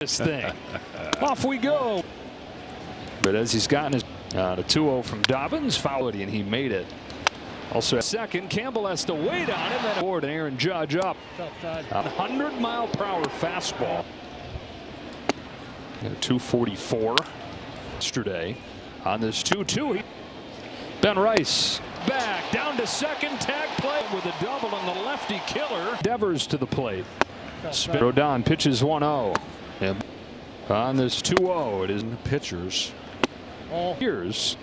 this thing. Off we go. But as he's gotten his a 2-0 from Dobbins, foul, and he made it. Also second, Campbell has to wait on it, then forward, and Aaron Judge up. 100-mile-per-hour fastball. 244 yesterday on this 2-2. Ben Rice back down to second, tag play with a double on the lefty killer. Devers to the plate. Rodon pitches 1-0. And on this 2-0, it is pitchers. Here's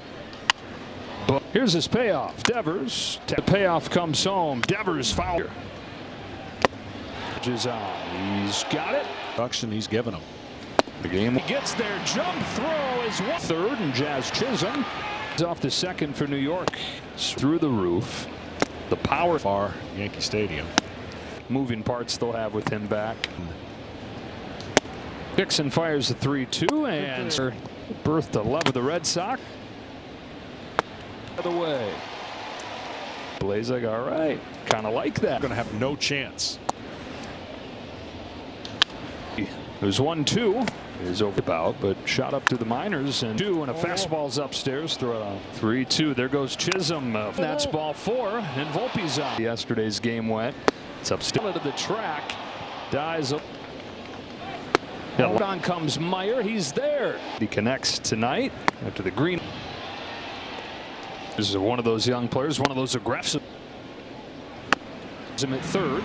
his payoff. Devers. The payoff comes home. Devers foul. He's got it. Production he's given him. The game he gets there. Jump throw is one. Third, and Jazz Chisholm is off to second for New York. Through the roof. The power far Yankee Stadium. Moving parts they'll have with him back. Dixon fires a 3-2 and birth to love of the Red Sox. Other way. Blazek, all right, kind of like that. Going to have no chance. There's 1-2 is over about, but shot up to the minors and 2 and a fastball's upstairs. Throw 3-2. There goes Chisholm. That's ball 4 and Volpe's on. Yesterday's game went. It's upstairs to the track. Dies. On comes Meyer. He's there. He connects tonight after the green. This is one of those young players, one of those aggressive. Him at third.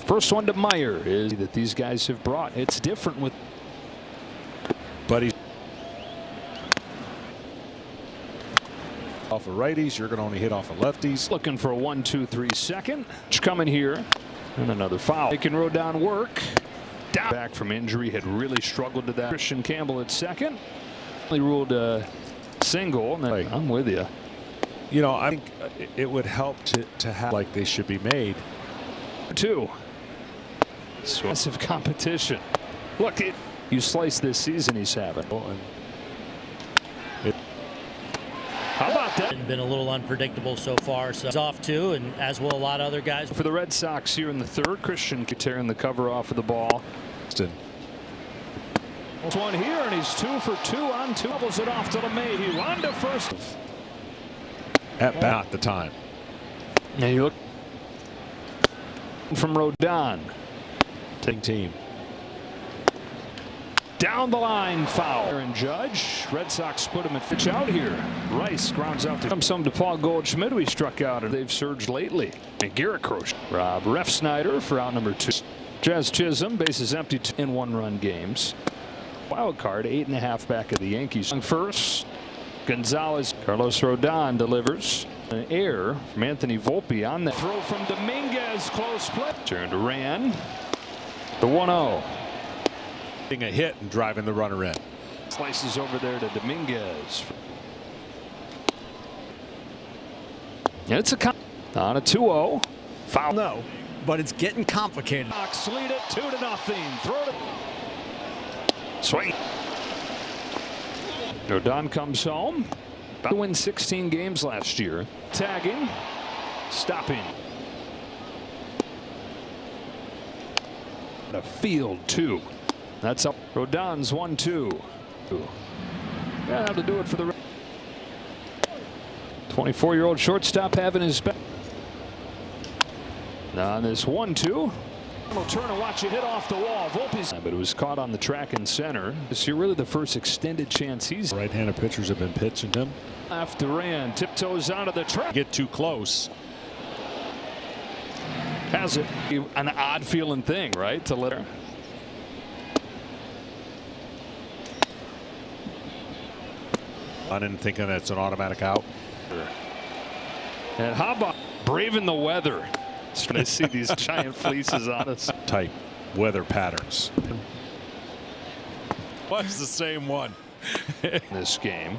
First one to Meyer is that these guys have brought. It's different with. But he's off of righties. You're going to only hit off of lefties. Looking for a 1-2-3 second. Coming here. And another foul. Making Rodon work. Down. Back from injury, had really struggled to that. Christian Campbell at second. He ruled a single. And then, I'm with you. You know, I think it would help to have like they should be made. 2. Massive competition. Look, you slice this season he's having. How about that? Been a little unpredictable so far, so he's off too, and as will a lot of other guys. For the Red Sox here in the third, Christian tearing the cover off of the ball. One here, and he's 2 for 2 on 2. Doubles it off to LeMahieu. On to first. At bat the time. And you look from Rodon. Team. Down the line, foul. Aaron Judge. Red Sox put him at pitch out here. Rice grounds out to some to Paul Goldschmidt, who he struck out, and they've surged lately. And Garrett Croce. Rob Refsnyder for out number 2. Jazz Chisholm, bases empty in 1-run games. Wild card, 8.5 back of the Yankees. First, Gonzalez. Carlos Rodon delivers. An error from Anthony Volpe on that throw from Dominguez. Close play. Turn to Ran. The 1-0. A hit and driving the runner in. Slices over there to Dominguez. And it's on a 2-0. Foul. No, but it's getting complicated. Sox lead it 2-0. Throw it. Swing. Rodon comes home. About to win 16 games last year. Tagging. Stopping. A field 2. That's up. Rodon's 1-2. Yeah, how to do it for the 24-year-old shortstop having his back. Now on this 1-2. Will turn and watch it hit off the wall. Volpe's, but it was caught on the track in center. This is really the first extended chance he's. Right-handed pitchers have been pitching him. After Ran tiptoes out of the track. Get too close. Has it an odd feeling thing, right? To let her. I didn't think that's an automatic out. And how about braving the weather? I see these giant fleeces on us. Type weather patterns. What's the same one? This game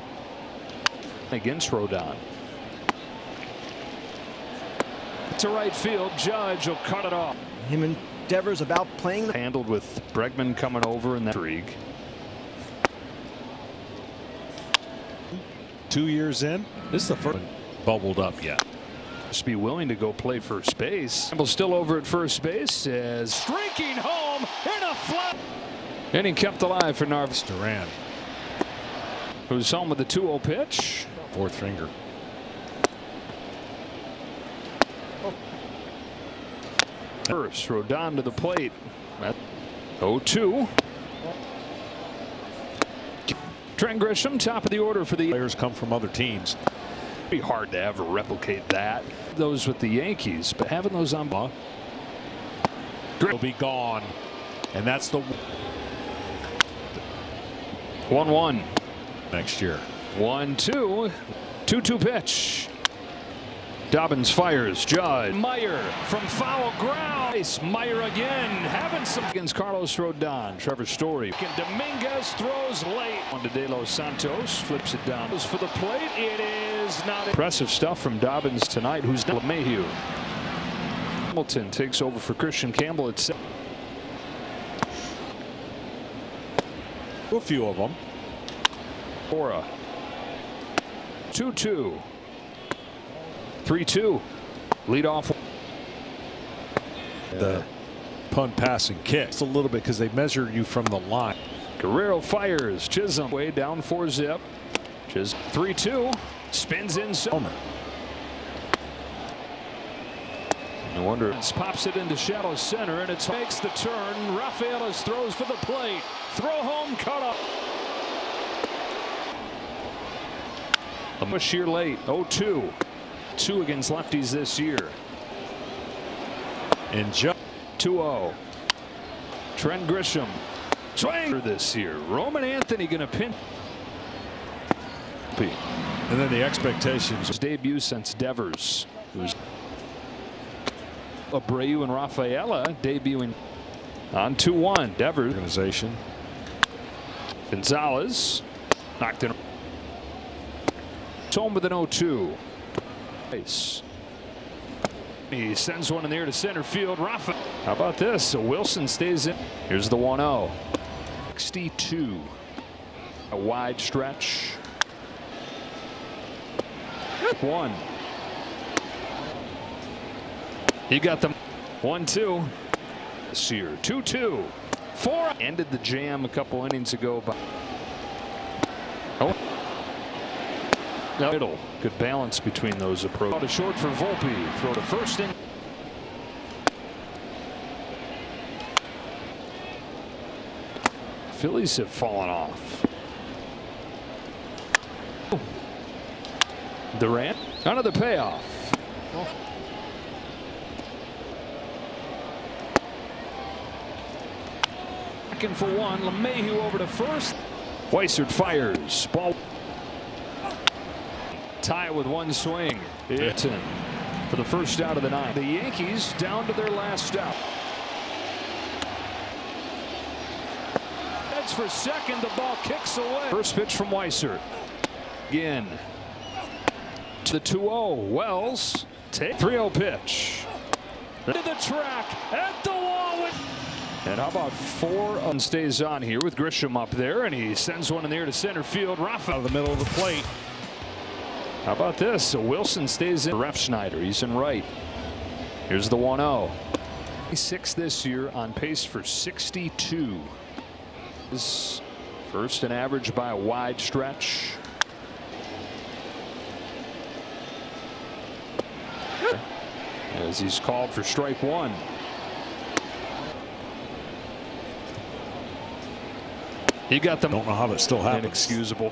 against Rodon. To right field, Judge will cut it off. Him and Devers about playing the handled with Bregman coming over in that intrigue. 2 years in, this is the first one bubbled up yet. Must be willing to go play first base. Campbell still over at first base as streaking home in a flat. Inning kept alive for Narvis Duran, who's home with the 2-0 pitch. fourth finger. First, Rodon to the plate. 0-2. Trent Grisham, top of the order for the Players come from other teams. Be hard to ever replicate that. Those with the Yankees, but having those on ball. Will be gone, and that's the 1-1 next year. 1-2. 2-2 pitch. Dobbins fires. Judge. Meyer from foul ground. Meyer again having some against Carlos Rodon. Trevor Story. Dominguez throws late. On to De Los Santos. Flips it down. For the plate. It is not impressive stuff from Dobbins tonight. Who's LeMahieu. Hamilton takes over for Christian Campbell at 7. A few of them. Cora. 2-2. 3-2. Lead off. The punt, pass, and kick. It's a little bit because they measure you from the line. Guerrero fires. Chisholm way down 4-zip. Chisholm 3-2. Spins in. Homer. No wonder. Pops it into shallow center, and it makes the turn. Rafaelis throws for the plate. Throw home, cut up. A push here late. 0-2. 2 against lefties this year. And 2-0. Trent Grisham. Swing this year. Roman Anthony going to pin. And then the expectations. His debut since Devers. Who's Abreu and Rafaela debuting on 2-1. Devers. Organization. Gonzalez knocked in. Home with an 0-2. He sends one in the air to center field. Rafa. How about this? So Wilson stays in. Here's the 1-0. 62. A wide stretch. 1. He got them. 1-2. This year. 2-2. 4. Ended the jam a couple innings ago. Oh. Middle. Good balance between those approaches. To short for Volpe. Throw to first in. Phillies have fallen off. Durant. Another payoff. Second for 1. LeMahieu over to first. Weissert fires. Ball. Tie with 1 swing. It's in for the first out of the 9th. The Yankees down to their last out. Heads for second. The ball kicks away. First pitch from Weissert. Again. To the 2-0. Wells. Take 3-0 pitch. To the track. At the wall. And how about 4 stays on here with Grisham up there. And he sends one in the air to center field. Rafa out of the middle of the plate. How about this? So Wilson stays in. Refsnyder, he's in right. Here's the 1-0. 6 this year, on pace for 62. His first and average by a wide stretch. As he's called for strike 1. He got them. Don't know how that still happens. Inexcusable.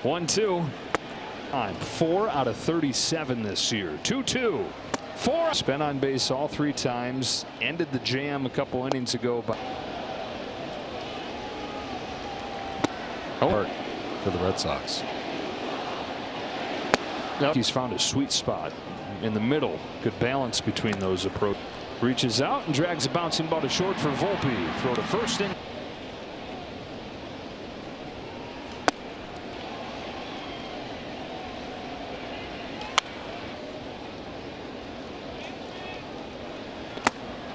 1-2. 4 out of 37 this year. 2-2. 4. Spent on base all 3 times. Ended the jam a couple innings ago. But for the Red Sox. He's found a sweet spot in the middle. Good balance between those approaches. Reaches out and drags a bouncing ball to short for Volpe. Throw to first in.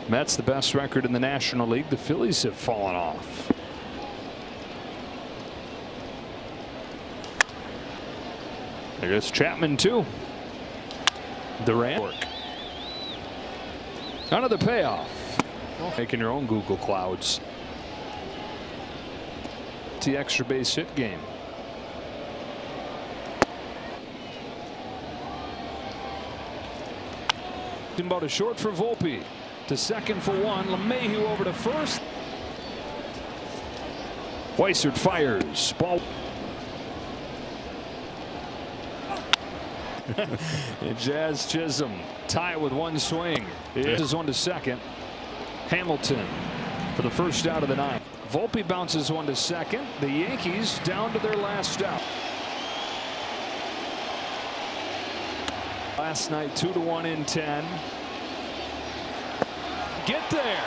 Mets the best record in the National League. The Phillies have fallen off. I guess Chapman too. Durant. Another payoff. Making your own Google Clouds. It's the extra base hit game. About a short for Volpe. To second for one. LeMahieu over to first. Weissert fires. Ball. And Jazz Chisholm tie it with one swing. It is one to second. Hamilton for the first out of the ninth. Volpe bounces one to second. The Yankees down to their last out. Last night 2-1 in 10. Get there.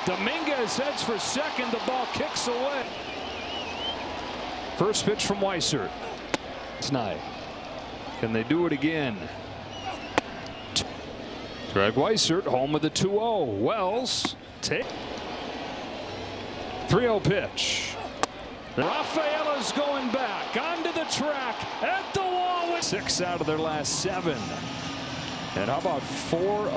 Dominguez heads for second. The ball kicks away. First pitch from Weissert. Tonight. Can they do it again? Greg Weissert home with the 2-0. Wells take 3-0 pitch. Rafaela's going back onto the track at the wall with 6 out of their last 7. And how about 4